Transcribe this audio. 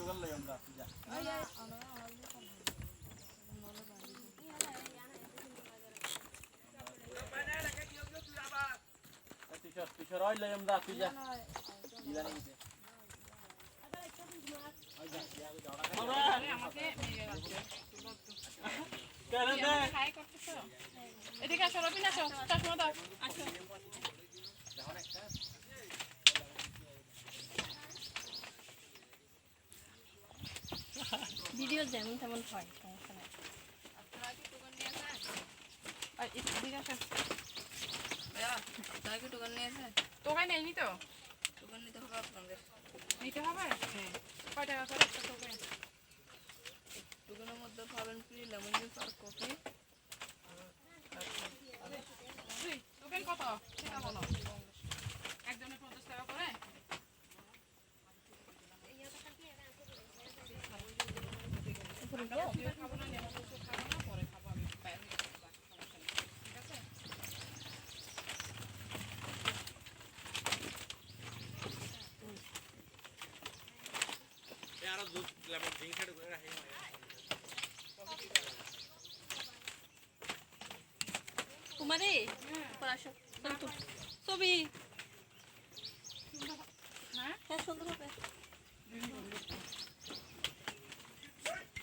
টুকাল লই আমরা যা কিশোর ওই লই আমরা তুই যা দিলানি দিতে আমাকে নিয়ে যাচ্ছে কেন দে খাই করতেছো এদিকে আসো রবিন আসো চশমা দাও আসো ভিডিও যেমন তেমন হয় সমস্যা নাই আপনারা কি দোকান নিয়ে আসেন আর এদিকে আসো ভাইয়া আপনারা কি দোকান নিয়ে আসেন দোকান নেই তো দোকান নিতে হবে আপনাদের নিতে হবে হ্যাঁ কয় টাকা করে একটা দোকান দোকানের মধ্যে পাবেন ফ্রি লেমন জুস আর কফি দোকান কত সেটা বলো একজনের 50 টাকা করে খাবো না লেমন জুস খাবো না পরে খাবো আমি বাইরে ঠিক আছে এ আরো দুধ লেমন ড্রিঙ্ক খেতে করে রাখি কুমারী আসো ছবি হ্যাঁ সুন্দর হবে